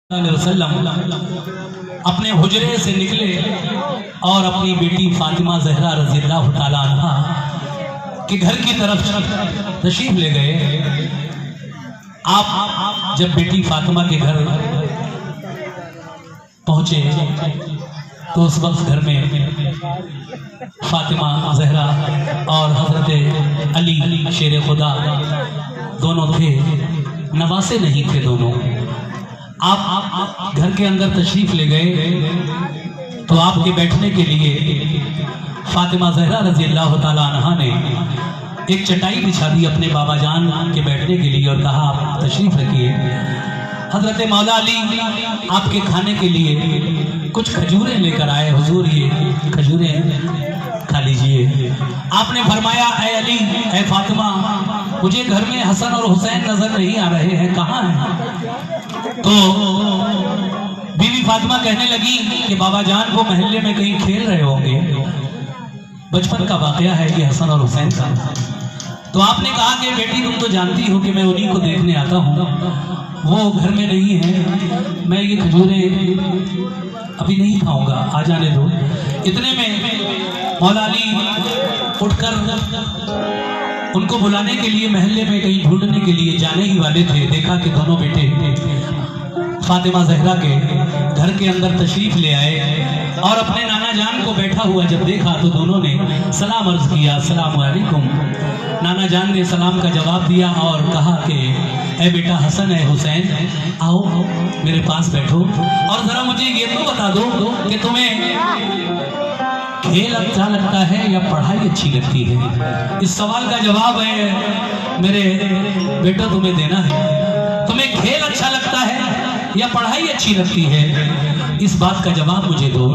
वसल्लम अपने हुजरे से निकले और अपनी बेटी फातिमा ज़हरा रज़ियल्लाहु ताला अन्हा के घर की तरफ तशरीफ ले गए। आप जब बेटी फातिमा के घर पहुंचे तो उस वक्त घर में फातिमा ज़हरा और हज़रत अली शेर खुदा दोनों थे, नवासे नहीं थे दोनों। आप घर के अंदर तशरीफ ले गए तो आपके बैठने के लिए फातिमा ज़हरा रज़ियल्लाहु ताला अन्हा ने एक चटाई बिछा दी अपने बाबा जान के बैठने के लिए और कहा आप तशरीफ रखिए। हज़रत मौला अली आपके खाने के लिए कुछ खजूरें लेकर आए, हुजूर ये खजूरें खा लीजिए। आपने फरमाया ऐ अली ऐ फातिमा, मुझे घर में हसन और हुसैन नजर नहीं आ रहे हैं, कहाँ हैं? तो बीवी फातिमा कहने लगी कि बाबा जान वो महल्ले में कहीं खेल रहे होंगे, बचपन का वाकया है ये हसन और हुसैन का। तो आपने कहा कि बेटी तुम तो जानती हो कि मैं उन्हीं को देखने आता हूँ, वो घर में नहीं है, मैं ये खजूरें अभी नहीं खाऊंगा, आ जाने दो। इतने में मौला अली उठकर उनको बुलाने के लिए महल्ले में कहीं ढूंढने के लिए जाने ही वाले थे। देखा कि दोनों बेटे फातिमा ज़हरा के घर के अंदर तशरीफ ले आए और अपने नाना जान को बैठा हुआ जब देखा तो दोनों ने सलाम अर्ज किया, अस्सलामु अलैकुम। नाना जान ने सलाम का जवाब दिया और कहा कि ऐ बेटा हसन है हुसैन, आओ मेरे पास बैठो और ज़रा मुझे ये तो बता दो कि तुम्हें खेल अच्छा लगता है या पढ़ाई अच्छी लगती है? इस सवाल का जवाब है मेरे बेटा तुम्हें देना है। तुम्हें खेल अच्छा लगता है या पढ़ाई अच्छी लगती है? इस बात का जवाब मुझे दो।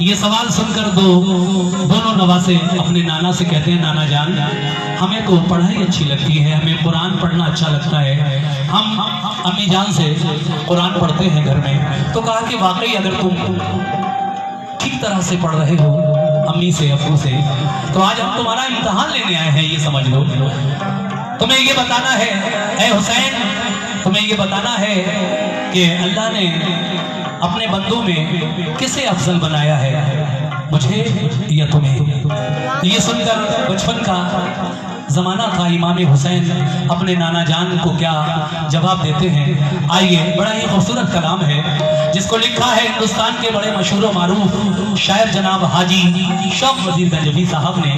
ये सवाल सुनकर दोनों नवासे अपने नाना से कहते हैं, नाना जान हमें तो पढ़ाई अच्छी लगती है, हमें कुरान पढ़ना अच्छा लगता है, हम अम्मी जान से कुरान पढ़ते हैं घर में। तो कहा कि वाकई अगर तुम ठीक तरह से पढ़ रहे हो अम्मी से अब्बू से, तो आज हम तुम्हारा इम्तिहान लेने आए हैं, ये समझ लो। तुम्हें ये बताना है ऐ हुसैन, तुम्हें ये बताना है कि अल्लाह ने अपने बंदों में किसे अफजल बनाया है, मुझे या तुम्हें? ये सुनकर बचपन का ज़माना था, इमाम हुसैन अपने नाना जान को क्या जवाब देते हैं। आइए, बड़ा ही खूबसूरत कलाम है जिसको लिखा है हिंदुस्तान के बड़े मशहूर व मारूफ शायर जनाब हाजी शौक वजीर गंजवी साहब ने।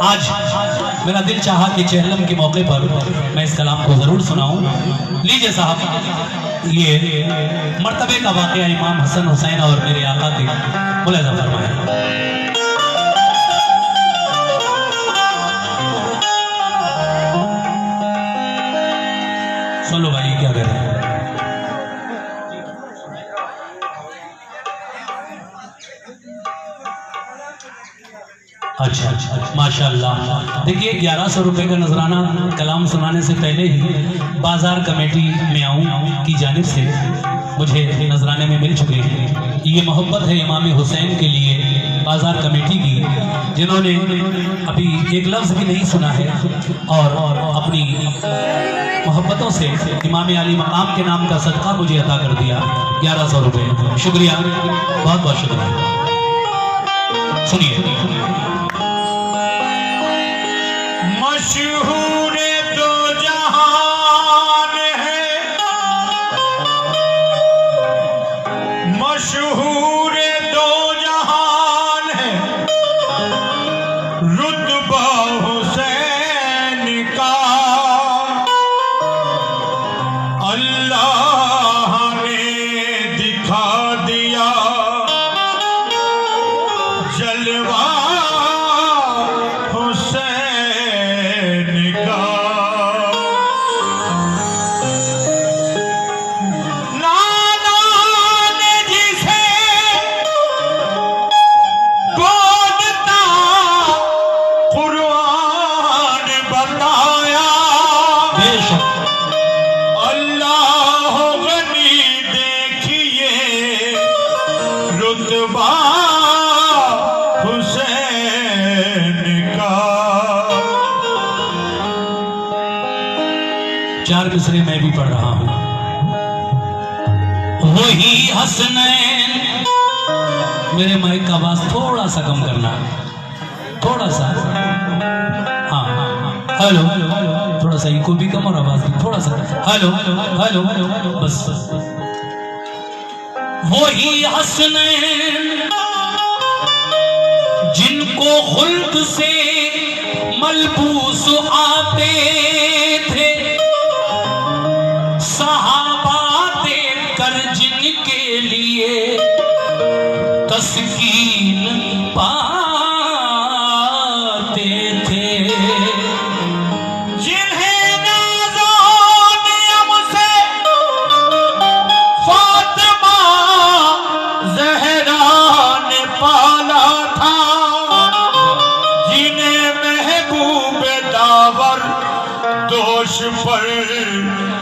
आज मेरा दिल चाहा कि चहलम के मौके पर मैं इस कलाम को ज़रूर सुनाऊं। लीजिए साहब, ये मर्तबे का वाक़या इमाम हसन हुसैन और मेरे आका के मुलाज़ा फरमाया। सुनो भाई क्या कर रहे हैं? अच्छा, माशाल्लाह। देखिए 1100 रुपए का नजराना कलाम सुनाने से पहले ही बाजार कमेटी में आऊँ की जानिब से मुझे नजराने में मिल चुके हैं। ये मोहब्बत है इमाम हुसैन के लिए बाजार कमेटी की, जिन्होंने अभी एक लफ्ज़ भी नहीं सुना है और अपनी मोहब्बतों से इमाम अली मकाम के नाम का सदका मुझे अता कर दिया 1100 रुपये। शुक्रिया, बहुत बहुत शुक्रिया। सुनिए, मशहूर दो जहान है, मशहूर दो जहान है, रुतबा हुसैन का अल्लाह ने दिखा दिया जलवा चार मिसरे मैं भी पढ़ रहा हूँ। वो वही हसनैन। मेरे माइक का आवाज थोड़ा सा कम करना, थोड़ा सा। हाँ हाँ हाँ, हेलो, थोड़ा सा इको भी कम और आवाज भी थोड़ा सा। हेलो हेलो, बस। वही हसनैन जिनको खुल्द से मलबूस आते थे, सहाबा देखकर जिनके लिए तस्कीन पाते थे, जिन्हें नाज़ों नियम से फातिमा ज़हरा ने पाला था, जिन्हें महबूब दावर दोष पर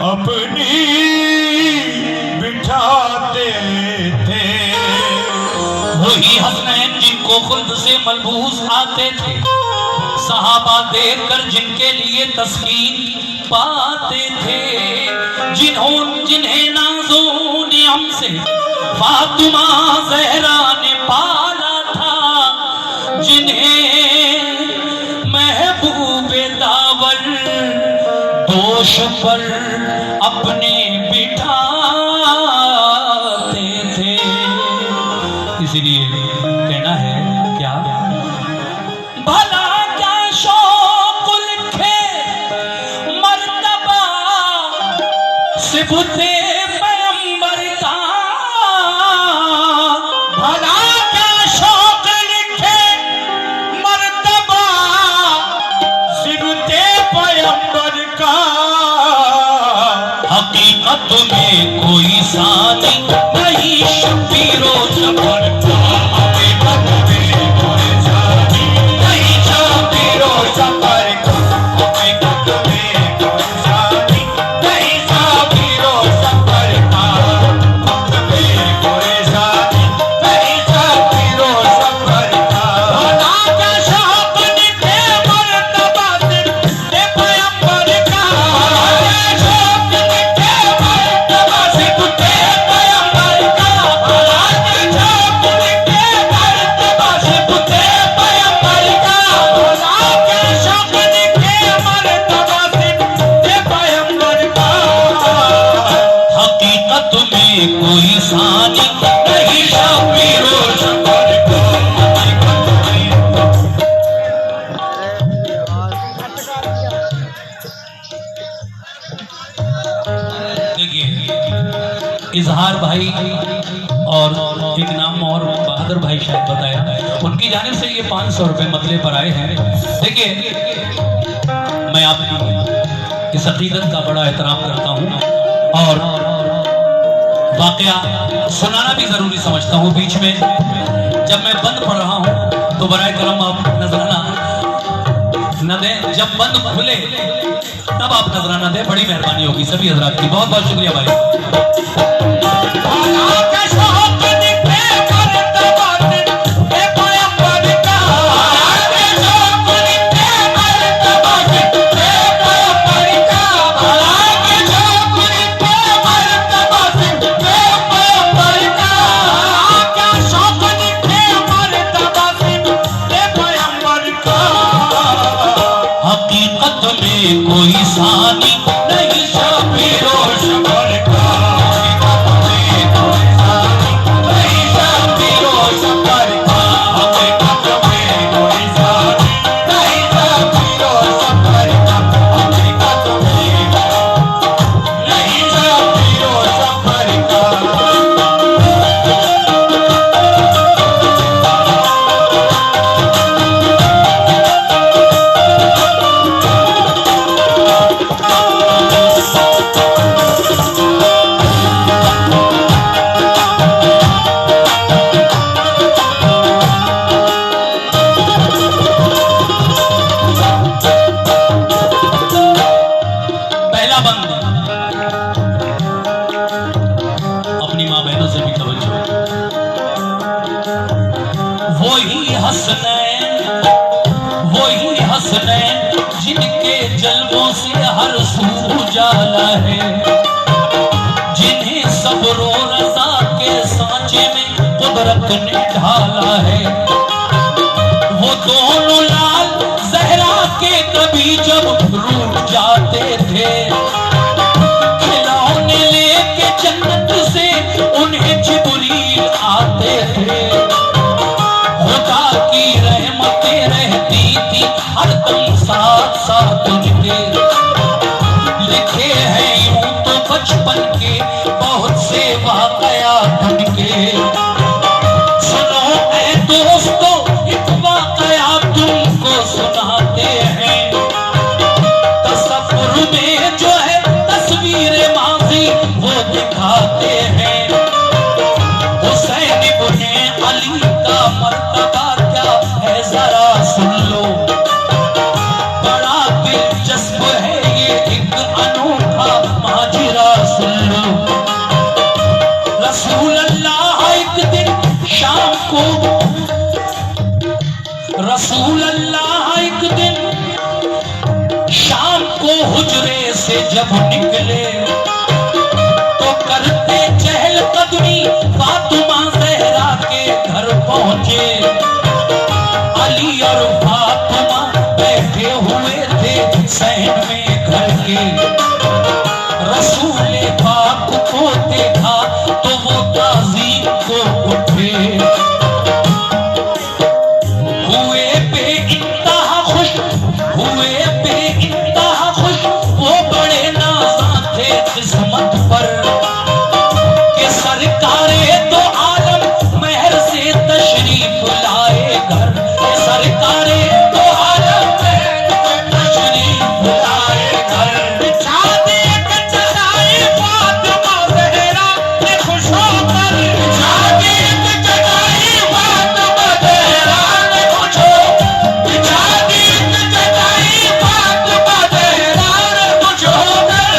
अपनी बिठाते थे। वही हसनैन जिनको खुद से मलबूस आते थे, सहाबा देखकर जिनके लिए तस्कीन पाते थे, जिन्हें नाज़ो नियम से फातिमा ज़हरा ने पाला था, जिन्हें महबूब दावर दोष पर अपने बिठाते थे। इसीलिए कहना है क्या, भला क्या शौक लिखे मर्तबा सिबते पैगंबर का, भला क्या शौक लिखे मर्तबा सिबते पैगंबर का। हकीकत में कोई सानी नहीं शबीरो सफर का, हकीकत में कोई सानी नहीं शबीरो सफर का, हकीकत में कोई सानी नहीं शबीरो सफर का, हकीकत में कोई सानी नहीं शबीरो सफर का। भला क्या शौक लिखे मर्तबा सिबते पैगंबर का। शौक लिखे मर्तबा सिबते पैगंबर का, भला क्या शौक लिखे मर्तबा सिबते पैगंबर का। भला क्या शौक लिखे मर्तबा सिबते पैगंबर का। हकीकत में कोई सानी नहीं शबीरो सफर का, हकीकत में। देखिए, इजहार भाई और एक नाम और बहादुर भाई शायद बताया, उनकी जानिब से ये 500 रुपए मतले पर आए हैं। देखिए, मैं आपकी इस हकीकत का बड़ा एहतराम करता हूँ और वाकया सुनाना भी जरूरी समझता हूँ। बीच में जब मैं बंद पढ़ रहा हूँ तो बराए करम आप नजराना न दें, जब बंद खुले तब आप नजराना दें, बड़ी मेहरबानी होगी सभी हजरात की। बहुत बहुत शुक्रिया भाई। भला क्या शौक लिखे मर्तबा सिबते पैगंबर का। शौक लिखे मर्तबा सिबते पैगंबर का, भला के शौक लिखे मर्तबा सिबते पैगंबर का। क्या शौक लिखे मर्तबा सिबते पैगंबर का। हकीकत में कोई सानी नहीं शबीरो सफर का, हकीकत में कोई सानी नहीं शबीरो सफर का, हकीकत में कोई सानी नहीं शबीरो सफर का, हकीकत में नहीं शबीरो सफर का। पहला बंद अपनी माँ बहनों से भी तवज्जो। वही हसनैन जिनके जलवों से हर सू उजाला है, जिन्हें सब्र व रज़ा ढांचे में कुदरत ने ढाला है। वो दोनों लाल ज़हरा के कभी जब रूठ जाते थे, खिलौने लेके जन्नत से उन्हें जिब्रील आते थे। खुदा की रहमतें रहती थी हरदम साथ साथ उनके। लिखे हैं यूं तो बचपन के बहुत से वाक़यात उनके। सुनो ऐ दोस्तों एक वाक़या तुमको सुनाते हैं। तसव्वुर में जो है तस्वीर माज़ी वो दिखाते हैं। हुसैन इब्ने अली का मर्तबा क्या है जरा सुन लो। बड़ा दिलचस्प है ये एक अनोखा माजरा सुन लो। रसूल अल्लाह एक दिन शाम को, रसूल अल्लाह एक दिन शाम को हुजरे से जब निकले तो करते चहलकदमी फातिमा ज़हरा के घर पहुंचे। अली और फातिमा बैठे हुए थे सहन में घर के। रसूल पाक को देखा तो वो ताज़ीम को उठे। हुए बेइंतहा खुश, हुए बेइंतहा खुश, वो बड़े नाज़ा थे किस्मत पर कि सरकारे दो आलम महर से तशरीफ लाए घर। सरकारे दो आलम महर से तशरीफ लाए घर। शादी के चढ़ाई फातिमा ज़हरा ने खुश होकर, शादी के चढ़ाई फातिमा ज़हरा ने खुश होकर, शादी के चढ़ाई फातिमा ज़हरा ने खुश होकर,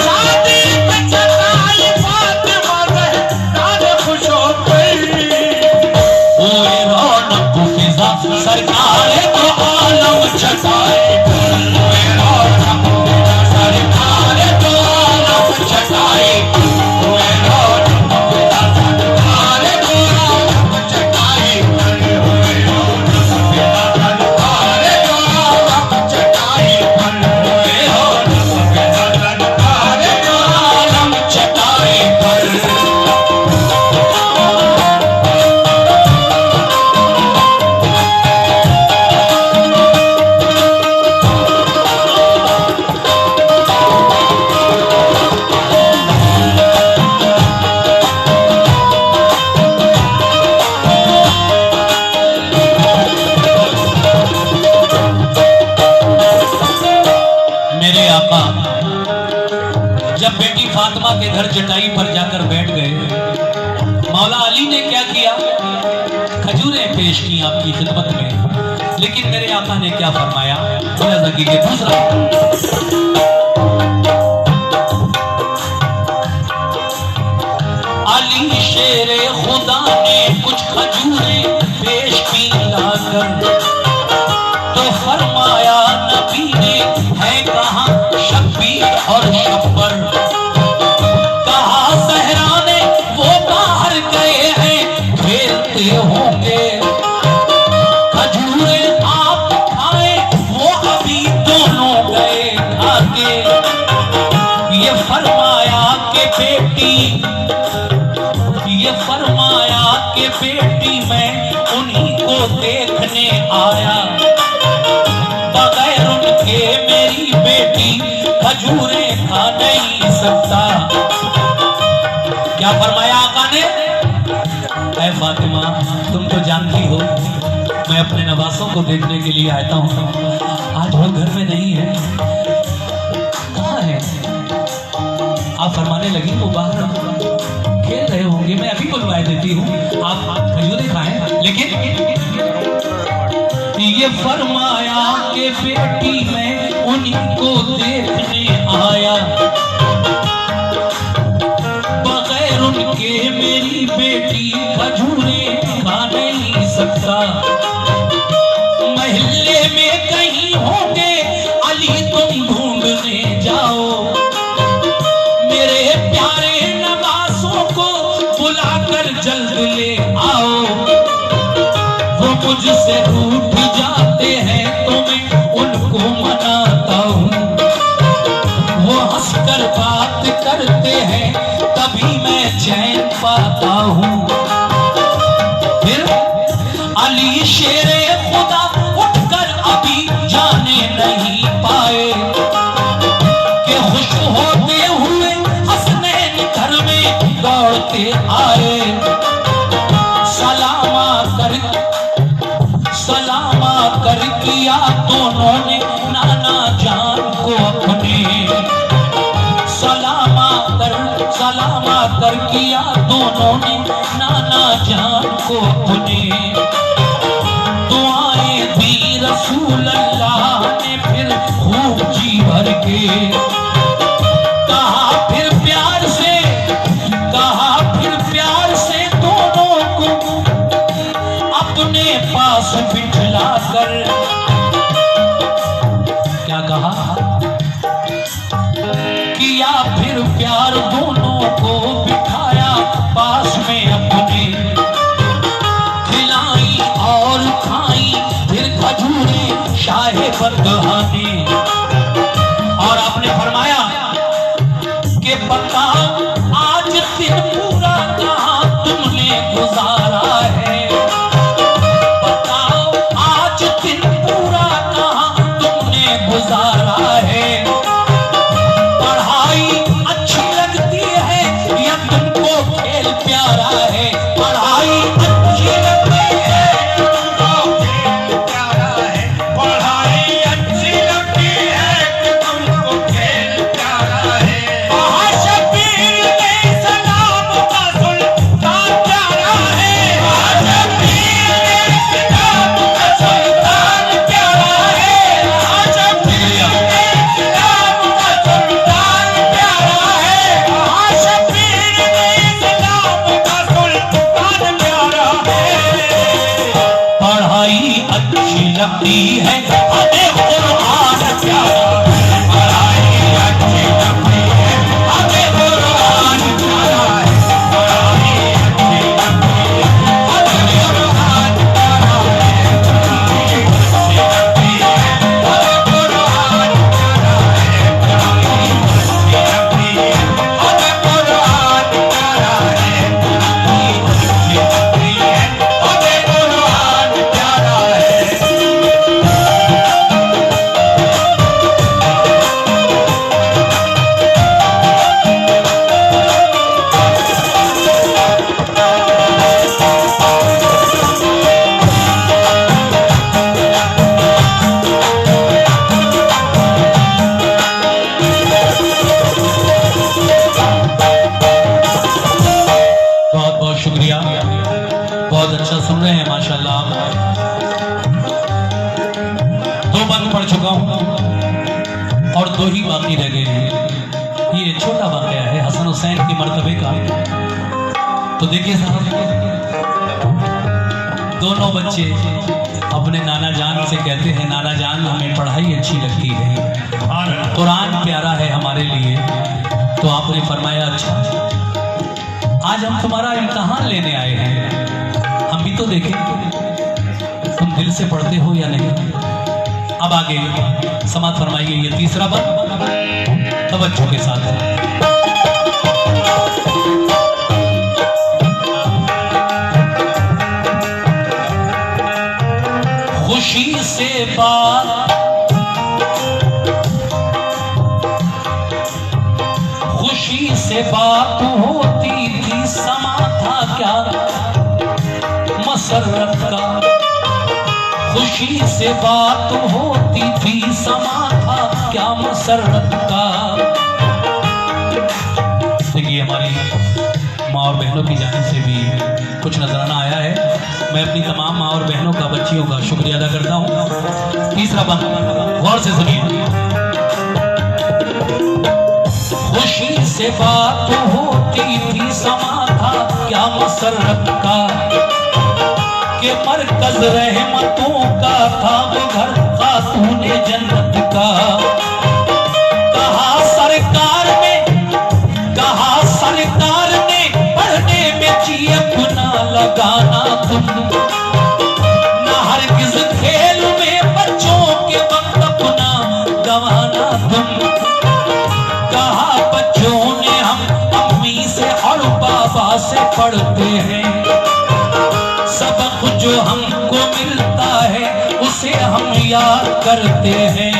शादी के चढ़ाई फातिमा ज़हरा ने खुश होकर। हुए रौनक फिज़ा सरकार तो आलम छटाए घर। हुए रौनक फिज़ा सरकार तो आलम छटाए। हुए रौनक फिज़ा सरकार तो आलम छटाए घर। हुए रौनक फिज़ा सरकार तो आलम छटाए घर। हुए रौनक फिज़ा सरकार तो आलम छटाए घर। मेरे आका जब बेटी फातिमा के घर चटाई पर जाकर बैठ गए, मौला अली ने क्या किया? खजूरें पेश की आपकी खिदमत में। लेकिन मेरे आका ने क्या फरमाया? मुलाज़ा कीजिए। दूसरा, अली शेरे खुदा ने कुछ खजूरें पेश की लाकर, तो फरमाया नबी ने है कहाँ शब्बीर और शब्बर। कहा ज़हरा ने वो बाहर गए हैं खेलते होंगे। खजूरें आप खाए वो अभी दोनों गए खाके। ये फरमाया कि बेटी, ये फरमाया कि बेटी मैं उन्हीं को देखने आया। बगैर उनके मेरी बेटी खजूरें खा नहीं सकता। क्या फरमाया आका ने? ऐ फातिमा तुम तो जानती हो मैं अपने नवासों को देखने के लिए आता हूँ। आज वो घर में नहीं है, कहाँ है? आप फरमाने लगी वो बाहर खेल रहे होंगे, मैं अभी बुलवाए देती हूँ, आप खजूरें खाएं। लेकिन ये फरमाया कि बेटी मैं उन्हीं को देखने आया। बगैर उनके मेरी बेटी खजूरें खा नहीं सकता। महल्ले में कहीं होंगे अली तुम ढूंढने जाओ। मेरे प्यारे नवासों को बुला कर जल्द ले आओ, वो मुझसे रूठ जाते हैं तो मैं उनको मनाता हूँ, वो हंसकर बात करते हैं तभी मैं चैन पाता हूँ। फिर अली शेरे खुदा उठकर अभी जाने नहीं पाए कि खुश होते हुए हसनैन घर में दौड़ते आए। सलामा कर किया दोनों ने नाना जान को अपने, सलामा कर किया दोनों ने नाना जान को अपने। दुआएं दी रसूल अल्लाह ने फिर खूब जी भर के, कहा फिर प्यार से दोनों को अपने पास बिठला कर, क्या कहा, किया फिर प्यार दोनों को बिठाया पास में अपने, खिलाई और खाई फिर खजूरें शाहे बदहाने। और आपने फरमाया कि बताओ आज दिन पूरा कहाँ तुमने गुजारा है, बताओ आज दिन पूरा कहाँ तुमने गुजारा है। पढ़ाई अच्छी लगती है या तुमको खेल प्यारा है, पढ़ाई अच्छी लगती है तुमको खेल प्यारा है, पढ़ाई अच्छी लगती है कि तुमको खेल प्यारा है। शबीर ने सलाम का सुल्तान प्यारा है, शबीर ने सलाम का सुल्तान प्यारा है, शबीर ने सलाम का सुल्तान प्यारा है, शबीर ने सलाम का सुल्तान प्यारा है। पढ़ाई अच्छी लगती है हमें कुरान प्यारा है, पढ़ाई अच्छी लगती है हमें कुरान प्यारा है, पढ़ाई अच्छी लगती है हमें कुरान प्यारा है, पढ़ाई अच्छी लगती है हमें कुरान प्यारा है, पढ़ाई अच्छी लगती है हमें कुरान प्यारा है, पढ़ाई अच्छी लगती है हमें कुरान प्यारा है। बहुत बहुत शुक्रिया, बहुत अच्छा सुन रहे हैं माशाल्लाह। दो बंद पढ़ चुका हूं और दो ही बाकी रह गए हैं। ये छोटा वाकया है हसन हुसैन के मर्तबे का। तो देखिए साहब, दोनों बच्चे अपने नाना जान से कहते हैं, नाना जान हमें पढ़ाई अच्छी लगती है, कुरान प्यारा है हमारे लिए। तो आपने फरमाया अच्छा आज हम तुम्हारा इम्तहान लेने आए हैं, हम भी तो देखें तुम दिल से पढ़ते हो या नहीं। अब आगे समाप्त फरमाइए ये तीसरा बंद तवज्जो के साथ है। खुशी से बात होती थी, समा था क्या मसरत का, खुशी से बात होती थी, समा था क्या मसरत का। देखिए हमारी माँ और बहनों की जानिब से भी कुछ नजराना आया है। मैं अपनी तमाम माँ और बहनों का, बच्चियों का शुक्रिया अदा करता हूँ। तीसरा बंद गौर से सुनिए। खुशी से बात होती थी, समा था क्या मसरत का, के मरकज रहमतों का था वो घर खातूने जन्नत का। कहा सरकार ने पढ़ने में चाहिए लगाना तुम, ना हरगिज खेल में बच्चों के वक्त अपना गवाना तुम। कहा बच्चों ने हम अम्मी से और बाबा से पढ़ते हैं, सबक जो हमको मिलता है उसे हम याद करते हैं।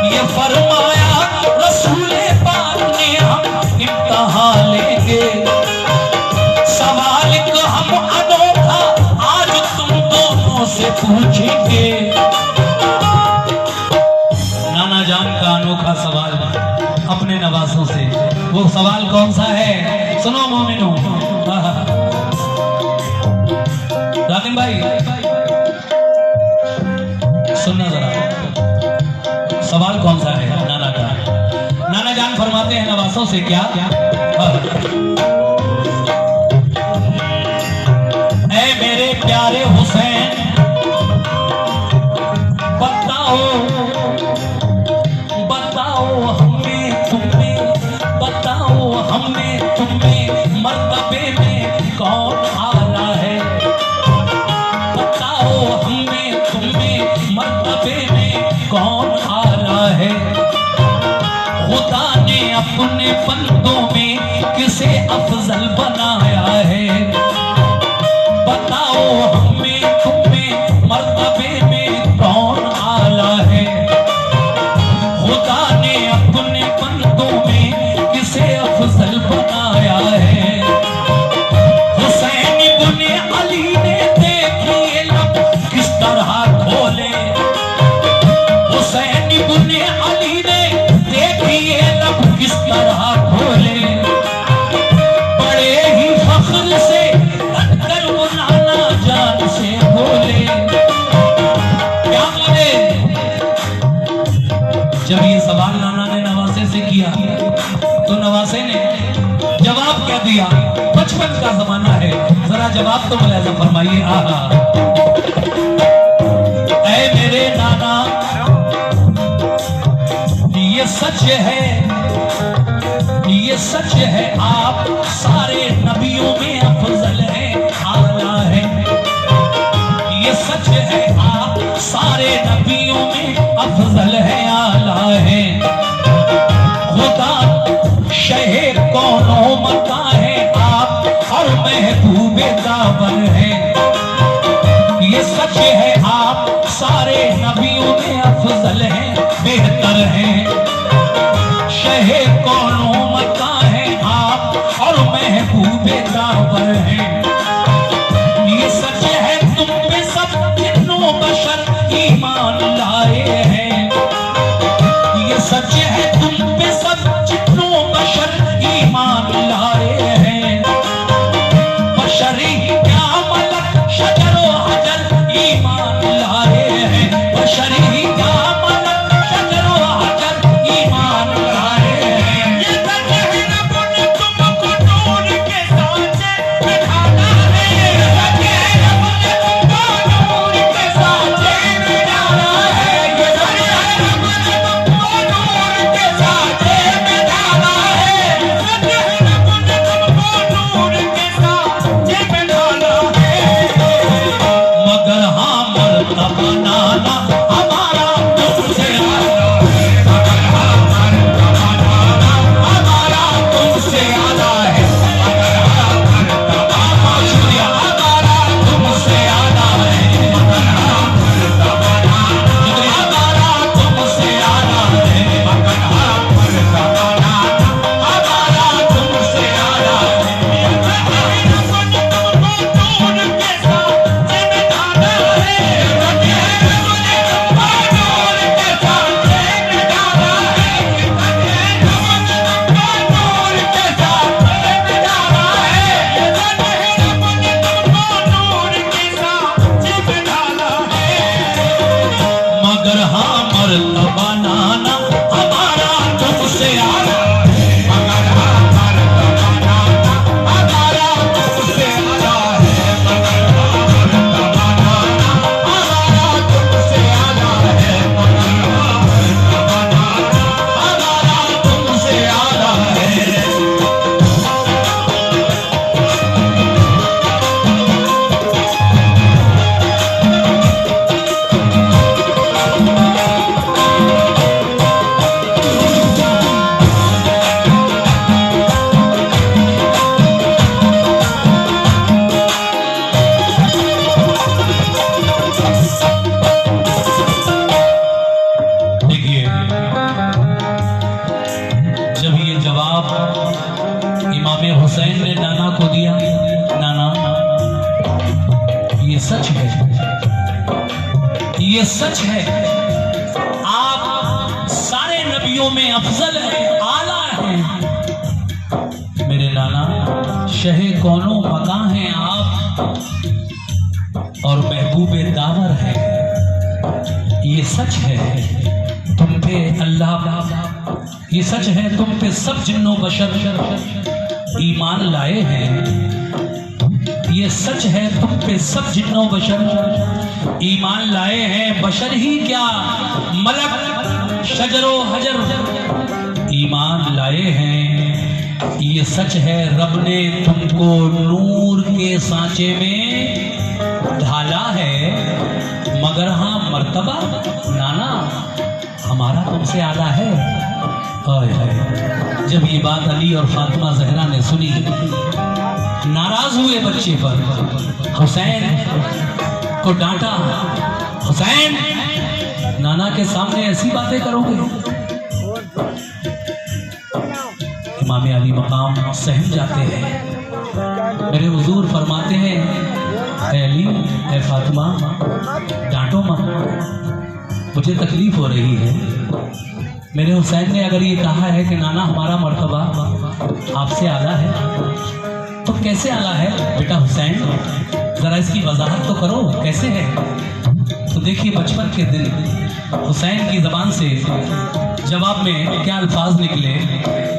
ये फरमाया रसूले पाक ने हम इम्तिहान लेंगे, सवाल को हम अनोखा आज तुम दोनों से पूछेंगे। नाना जान का अनोखा सवाल अपने नवासों से, वो सवाल कौन सा है? सुनो मोमिनो, रातिम भाई सुनना जरा, सवाल कौन सा है नाना का? नाना जान फरमाते हैं नवासों से क्या? ऐ मेरे प्यारे हुसैन, बताओ बताओ हमें तुम्हें, बताओ हमें तुम्हें मर्तबे में कौन आला है? बताओ हमें तुम्हें मर्तबे में कौन आला है? खुदा ने अपने बंदों में किसे अफजल बनाया है? बताओ हमें तुम्हें मर्तबे में कौन आला है? खुदा ने अपने बंदों में किसे अफजल बनाया है? हुसैन इब्ने अली ने देखिए लब किस तरह खोले, हुसैन इब्ने अली ने देखिए लब किस तरह खोले। बड़े ही फख्र से डटकर वो नाना जान से बोले, क्या बोले? जब ये सवाल नाना ने नवासे से किया तो नवासे ने जवाब क्या दिया? बचपन का जमाना है, जरा जवाब तो मुलाहिजा फरमाइए। आहा, ऐ मेरे नाना ये सच है, ये सच है आप सारे नबियों में अफजल हैं, आला है। ये सच है आप सारे नबियों में अफजल है, आला है। खुदा शहे कौनो मता है आप और महबूबे दावर है। ये सच है आप सारे नबियों में अफजल हैं, बेहतर हैं। शहे कौनो मता है आप और महबूबे दावर है। ये सच है तुम पे सब जिन्नो बशर ईमान लाए हैं। ये सच है तुम पे सब जिन्नो बशर ईमान लाए हैं। बशरी क्या मलक शजरो हजर ईमान लाए हैं। बशरी क्या मलक शजरो हजर ईमान लाए हैं। ये सच है रब ने तुमको नूर के सांचे बिठाने ये सच है, आप सारे नबियों में अफजल हैं, आला हैं। मेरे नाना शहे कौनो मकां हैं आप, और महबूबे दावर है। ये सच है तुम पे अल्लाह, ये सच है तुम पे सब जिन्नो बशर ईमान लाए हैं। ये सच है तुम पे सब जिन्नो बशर ईमान लाए हैं। बशर ही क्या, मलक शजरो हजर ईमान लाए हैं। ये सच है रब ने तुमको नूर के सांचे में ढाला है, मगर हाँ मर्तबा नाना हमारा तुमसे आला है। हाय हाय, जब ये बात अली और फातिमा जहरा ने सुनी, नाराज हुए बच्चे पर, हुसैन को डांटा। हुसैन, नाना के सामने ऐसी बातें करोगे? इमाम अली मकाम सहम जाते हैं। मेरे हुजूर फरमाते हैं, ऐ अली, ऐ फातिमा, डांटो मत, मुझे तकलीफ हो रही है। मेरे हुसैन ने अगर ये कहा है कि नाना हमारा मर्तबा आपसे आला है, तो कैसे आला है बेटा हुसैन? जरा इसकी वजाहत तो करो, कैसे है? तो देखिए बचपन के दिन हुसैन की जबान से जवाब में क्या अल्फाज निकले,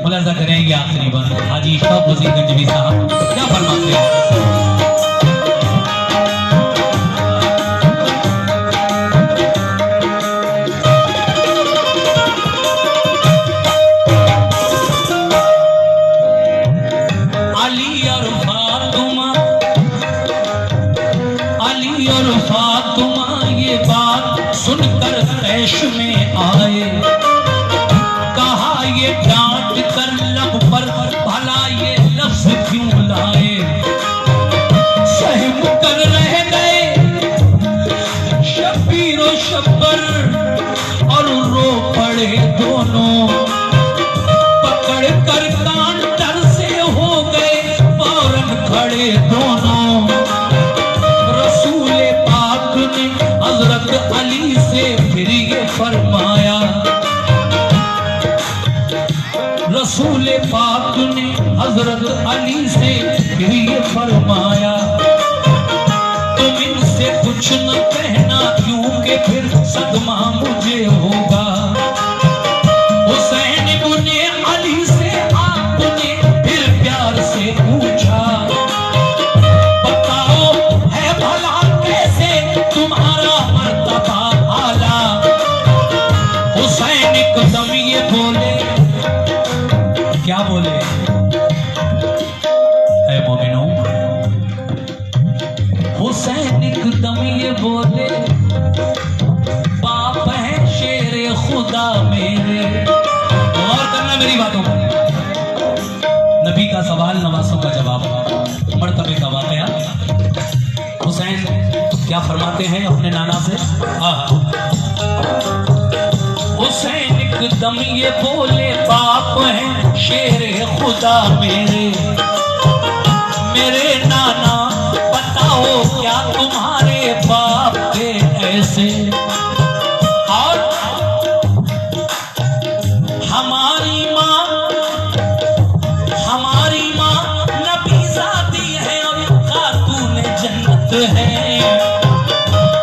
मुलाजा करेंगे आखिरी बार। हाजी इशफाक वजीर गंजवी साहब क्या फरमाते हैं? सुनकर तैश में आए, कहा ये डांट कर लब पर भला ये लफ्ज क्यों लाए। सहम कर रह गए शबीर और शब्बर, और रो पड़े दोनों। पकड़ कर कांटर से हो गए फौरन खड़े दोनों। रसूले पाक ने हजरत अली से फिर ये फरमाया, रसूले पाक ने हजरत अली से फिर ये फरमाया, तुम इनसे कुछ न कहना क्योंकि फिर सदमा मुझे होगा। हुसैन इब्ने अली से आपने फिर प्यार से पूछा, बताओ है भला कैसे तुम्हारा मर्तबा आला। हुसैन एकदम ये बोले, क्या बोले? ऐ मोमिनो, हुसैन एकदम ये बोले, बाप है शेरे खुदा मेरे। गौर करना मेरी बातों पर, नबी का सवाल नवासों का जवाब, मर्तबे का वाकया। हुसैन क्या फरमाते हैं अपने नाना से? हुसैन एकदम ये बोले, बाप है शेरे खुदा मेरे। मेरे नाना बताओ क्या तुम्हारे बाप थे ऐसे, और हमारी माँ नबी ज़ादी है और खातून जन्नत है।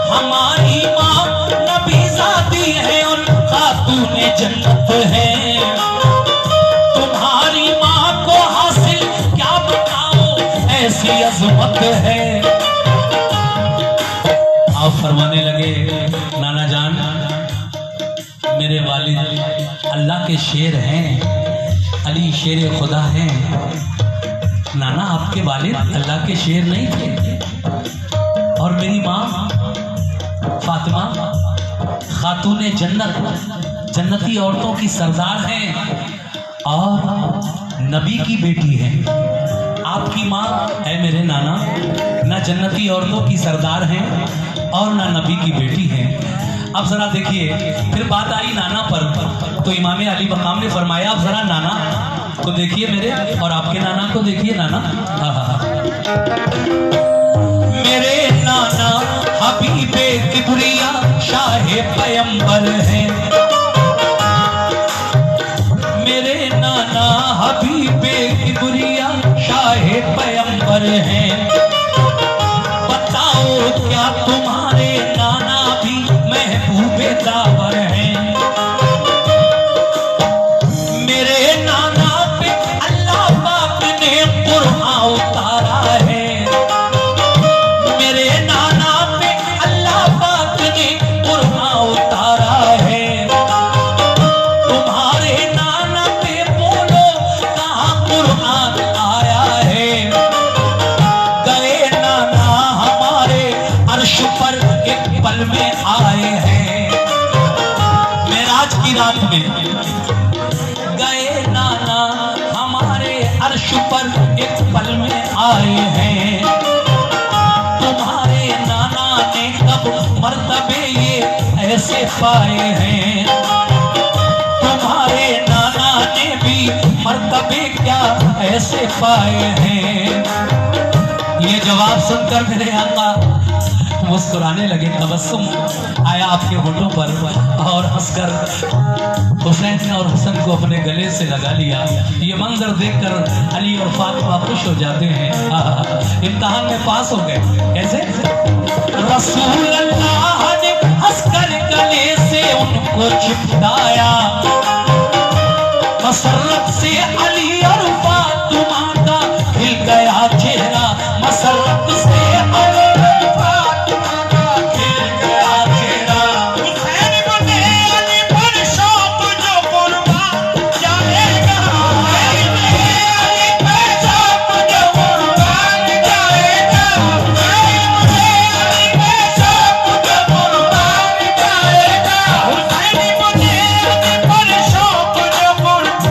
हमारी माँ नबी ज़ादी है और खातून जन्नत है। तुम्हारी माँ को हासिल क्या बताओ ऐसी अजमत है। आप फरमाने लगे, नाना जान मेरे वालिद अल्लाह के शेर हैं, अली शेर खुदा हैं। नाना आपके वालिद अल्लाह के शेर नहीं थे, और मेरी माँ फातिमा खातून जन्नत, जन्नती औरतों की सरदार हैं और नबी की बेटी है। आपकी माँ है मेरे नाना, ना जन्नती औरतों की सरदार हैं और ना नबी की बेटी है। अब जरा देखिए, फिर बात आई नाना पर, तो इमाम अली मकाम ने फरमाया, अब जरा नाना को देखिए मेरे, और आपके नाना को देखिए नाना। मेरे नाना हबीबे किबरिया शाहे पैगंबर हैं। मेरे नाना हबीबे किबरिया शाहे पैगंबर हैं। बताओ क्या तुम्हारे नाना भी महबूबे दावर हैं? मेरे नाना पे अल्लाह पाक ने कुरान उतारा है। मेरे नाना पे अल्लाह पाक ने कुरान उतारा है। तुम्हारे नाना पे बोलो कहाँ कुरान आया है? गए नाना हमारे अर्श पर एक पल में आए हैं। मेराज की रात में गए नाना हमारे अर्श पर एक पल में आए हैं। तुम्हारे नाना ने कब मर्तबे ये ऐसे पाए हैं? तुम्हारे नाना ने भी मर्तबे क्या ऐसे पाए हैं? ये जवाब सुनकर मेरे आका मुस्कुराने लगे। तबस्सुम आया आपके होठों पर और हंसकर हुसैन और हसन को अपने गले से लगा लिया। ये मंजर देखकर अली और फातिमा खुश हो जाते हैं। इम्तिहान में पास हो गए। कैसे? रसूल अल्लाह ने हंसकर गले से उनको चिपकाया। मसरत से